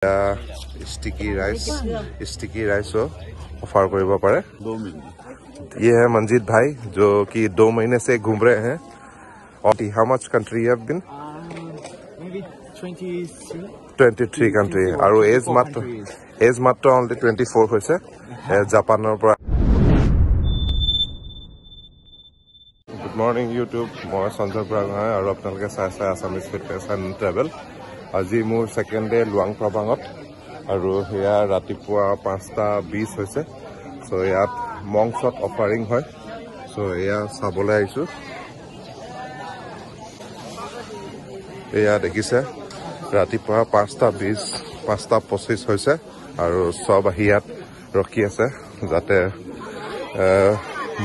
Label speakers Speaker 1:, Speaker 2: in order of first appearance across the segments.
Speaker 1: Sticky rice offer करिबो पारे। ये है मंजीत भाई जो कि 2 महीने से घूम रहे हैं। और how much country have been?
Speaker 2: Maybe
Speaker 1: 23 country और एज मात्र ओनली 24 होइसे जापाনৰ পৰা। गुड मॉर्निंग यूट्यूब, मैं संजय बुरागोहाई और आपलोके चाই आसामिज फिटनेस एंड ट्रेवल। আজি মোৰ সেকেন্ড ডে লুৱাং প্ৰবাঙত আৰু হেয়া ৰাতিপুৱা 5:20 হৈছে। সো ইয়াত মংছত অফাৰিং হয়। সো এয়া চাবলৈ আহিছো। এয়া দেখিছে ৰাতিপুৱা 5:20 5:25 হৈছে আৰু সব আহি ইয়াত ৰখি আছে যাতে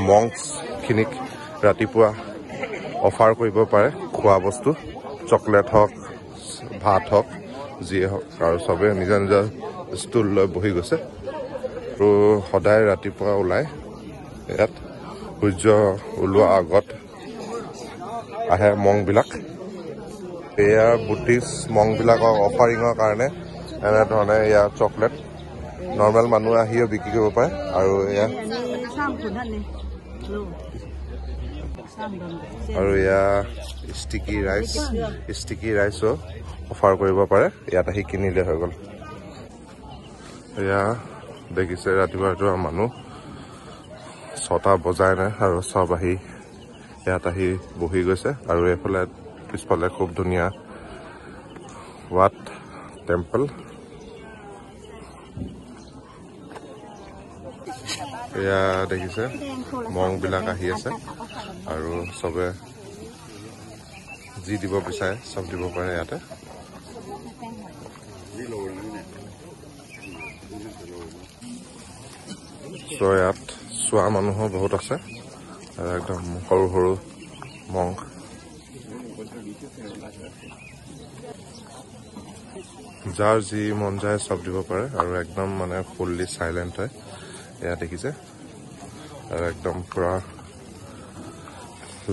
Speaker 1: মংছ খিনিক ৰাতিপুৱা অফাৰ কৰিব পাৰে খোৱা বস্তু, চকলেট হওক, ভাত হওক, যি হওক, আৰু সবে নিজৰ নিজৰ ষ্টুল লৈ বহি গৈছে। আৰু সদায় ৰাতিপুৱা ওলাই ইয়াত সূৰ্য ওলোৱা আগত আহে মংবিলাক। এয়া বুদ্ধিষ্ট মংবিলাকৰ অফাৰিঙৰ কাৰণে এনেধৰণে ইয়াৰ চকলেট নৰ্মেল মানুহে আহিও বিক্ৰী কৰিব পাৰে। আৰু এয়া স্টিকি ৰাইচো অফাৰ কৰিব পাৰে। ইয়াত আহি কিনিলে হৈ গ'ল। এয়া দেখিছে ৰাতিপুৱা মানুহ 6টা বজাই নাই আৰু সব আহি ইয়াত আহি বহি গৈছে। আৰু এইফালে পিছফালে খুব ধুনীয়া ৱাট টেম্পল। এয়া দেখিছে মংবিলাক আহি আছে আৰু সবে যি দিব বিচাৰে সব দিব পাৰে ইয়াতে। সো ইয়াত চোৱা মানুহো বহুত আছে। একদম সৰু সৰু মংক। যাৰ যি মন যায় সব দিব পাৰে আৰু একদম মানে ফুললি সাইলেন্ট হয়। এয়া দেখিছে আৰু একদম পুৰা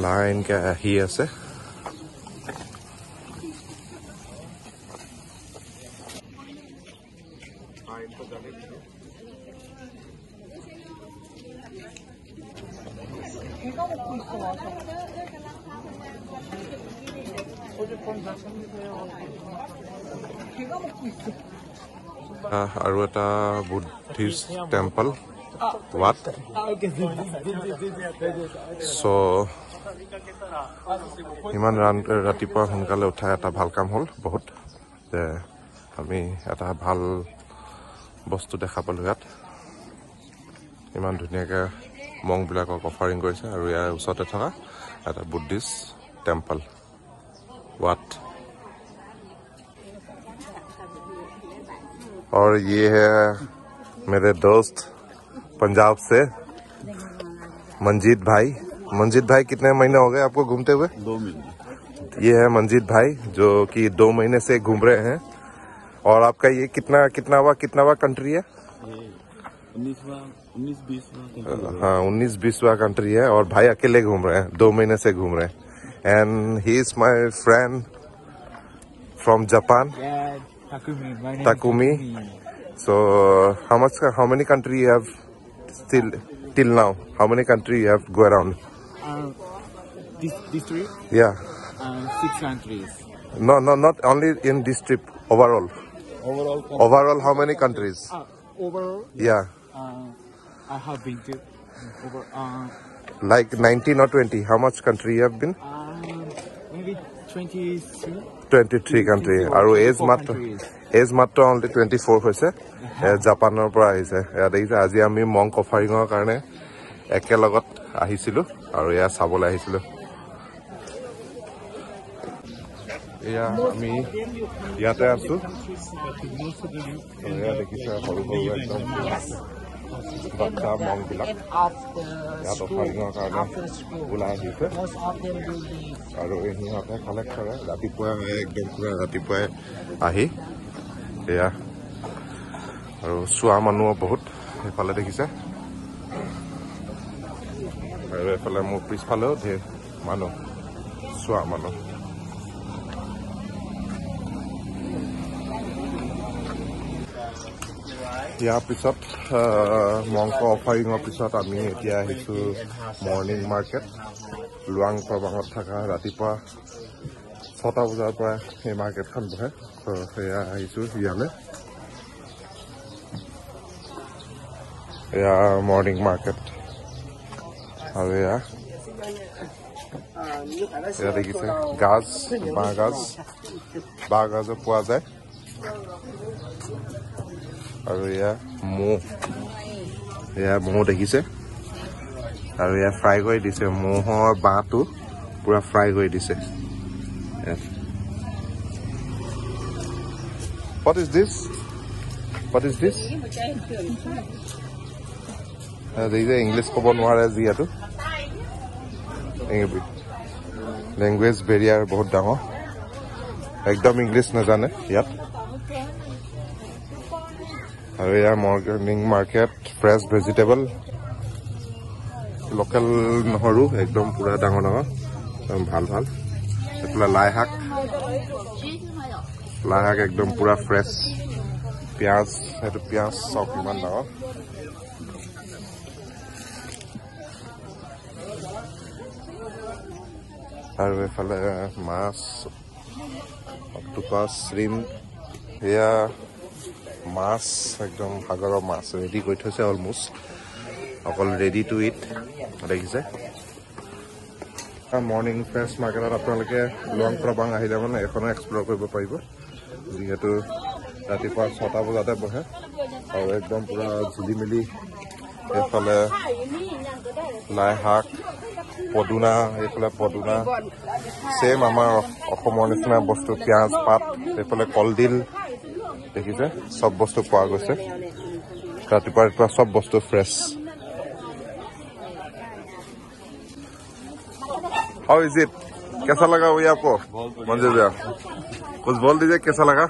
Speaker 1: লাইন কে আহি আছে। আৰু এটা বুদ্ধিষ্ট টেম্পল ৱাট। সো ইমান ৰাতিপুৱা সোনকালে উঠা এটা ভাল কাম হ'ল বহুত, যে আমি এটা ভাল বস্তু দেখা পালো। ইয়াত ইমান ধুনীয়াকে মংবিলাকক অফাৰিং কৰিছে আৰু ইয়াৰ ওচৰতে থকা এটা বুদ্ধিষ্ট টেম্পল ৱাট। और ये है मेरे दोस्त पंजाब से मंजीत भाई। कितने महीने हो गए आपको घूमते हुए?
Speaker 2: 2 महीने।
Speaker 1: ये है मंजीत भाई जो कि 2 महीने से घूम रहे हैं। और आपका ये कितनावा कंट्री है? 19-20 हाँ 19-20वां कंट्री है। और भाई अकेले घूम रहे हैं, 2 महीने से घूम रहे हैं। And he is my friend from Japan, Takumi. So how many country you have till now? How many country you have go around?
Speaker 2: This trip?
Speaker 1: Yeah.
Speaker 2: 6 countries.
Speaker 1: No, not only in this trip. Overall. Overall, how many countries?
Speaker 2: Overall?
Speaker 1: Yeah.
Speaker 2: I have been to over
Speaker 1: like 19 or 20. How much country you have been?
Speaker 2: maybe
Speaker 1: 23 country আৰু as মাত্ৰ only 24 হৈছে জাপানৰ পৰা আহিছে। এয়া দেখিছে আজি আমি মংক অফাৰিঙৰ কাৰণে একেলগত আহিছিলো আৰু এয়া চাবলৈ আহিছিলো। এয়া আমি ইয়াতে আছো। এয়া দেখিছে সৰু সৰু একদম বাচ্চা মংবিলাক ইয়াত অফাৰিঙৰ কাৰণে ওলাই আহিছে। আৰু সিহঁতে কালেক্ট কৰে ৰাতিপুৱাই একদম পুৰা ৰাতিপুৱাই আহি। এয়া আৰু চোৱা মানুহ বহুত এইফালে দেখিছে। আৰু এইফালে মোৰ পিছফালেও ধেৰ মানুহ, চোৱা মানুহ। ইয়াৰ পিছত মংক অফাৰিঙৰ পিছত আমি এতিয়া আহিছোঁ মৰ্ণিং মাৰ্কেট লুৱাং প্ৰবাঙত থকা ৰাতিপুৱা 6টা বজাৰ পৰা এই মাৰ্কেটখন বহে সেয়া আহিছোঁ ইয়ালৈ এয়া মৰ্ণিং মাৰ্কেট আৰু এয়া দেখিছে গাজ বাঁহগাজো পোৱা যায় আৰু এয়া মৌ দেখিছে আৰু এয়া ফ্ৰাই কৰি দিছে মৌহৰ বাঁহটো পুৰা ফ্ৰাই কৰি দিছে What is this? দেখিছে ইংলিছ ক'ব নোৱাৰে যিহেতু লেংগুৱেজ বেৰিয়াৰ বহুত ডাঙৰ একদম ইংলিছ নাজানে ইয়াত আৰু এয়া morning market fresh vegetable local নহৰু একদম পুৰা ডাঙৰ ভাল এইফালে লাই শাক একদম পুৰা ফ্ৰেছ পিঁয়াজ সেইটো পিঁয়াজ চব ইমান ডাঙৰ আৰু এইফালে মাছ অক্টোপাছ শ্ৰিম এয়া মাছ একদম সাগৰৰ মাছ ৰেডি কৰি থৈছে অলমষ্ট অকল ৰেডি টু ইট দেখিছে মৰ্ণিং ফ্ৰেছ মাৰ্কেটত আপোনালোকে লুৱাং প্ৰবাং আহিলে মানে এখনো এক্সপ্ল'ৰ কৰিব পাৰিব যিহেতু ৰাতিপুৱা 6টা বজাতে বহে আৰু একদম পুৰা ঝুলি মেলি এইফালে লাই শাক পদুনা চেম আমাৰ অসমৰ নিচিনা বস্তু পিঁয়াজ পাত এইফালে কলডিল দেখিছে চব বস্তু পোৱা গৈছে ৰাতিপুৱা চব বস্তু ফ্ৰেছ How is it? कैसा लगा भैया आपको मंदिर भैया कुछ बोल दीजिए कैसा लगा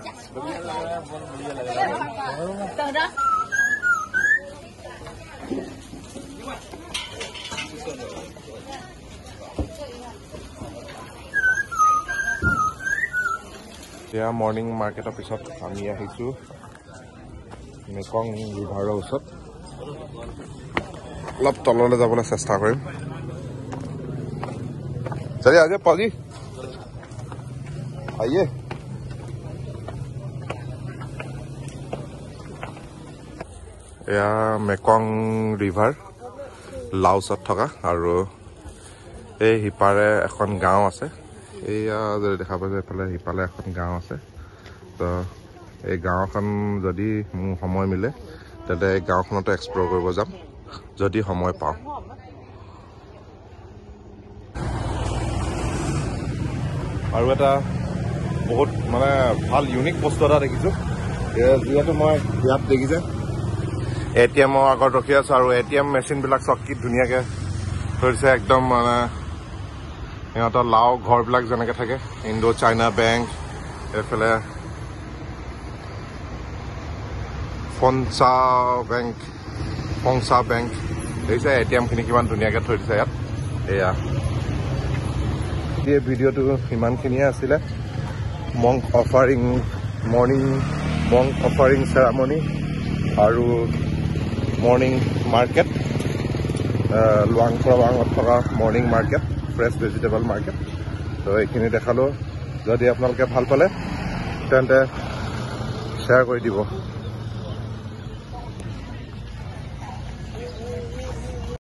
Speaker 1: या मर्निंग मार्केटर पिছত আমি আহিছো মেকং ৰিভাৰৰ ওচৰত অলপ তললৈ যাবলৈ চেষ্টা কৰিম चलिए आइए पाजी आइए या मेकং रिभार लाओसत थका আৰু এই হিপাৰে এখন গাঁও আছে এয়া যদি দেখা পাইছে এফালে হিপালে এখন গাঁও আছে তো এই গাঁওখন যদি মোৰ সময় মিলে তেন্তে এই গাঁওখনতে এক্সপ্ল'ৰ কৰিব যাম যদি সময় পাওঁ আৰু এটা বহুত মানে ভাল ইউনিক বস্তু এটা দেখিছোঁ যিহেতু মই ইয়াত দেখিছে এটিএমৰ আগত ৰখি আছোঁ আৰু এটিএম মেচিনবিলাক চব কি ধুনীয়াকৈ ধৰিছে একদম মানে সিহঁতৰ লাও ঘৰবিলাক যেনেকৈ থাকে ইণ্ডো চাইনা বেংক এইফালে ফংচা বেংক দেখিছে এটিএমখিনি কিমান ধুনীয়াকৈ থৈ দিছে ইয়াত এয়া এই ভিডিঅ'টো ইমানখিনিয়ে আছিলে মংক অফাৰিং চেৰামনি আৰু মৰ্ণিং মাৰ্কেট লুৱাং প্ৰবাঙত থকা morning market fresh vegetable market তো এইখিনি দেখালোঁ যদি আপোনালোকে ভাল পালে তেন্তে শ্বেয়াৰ কৰি দিব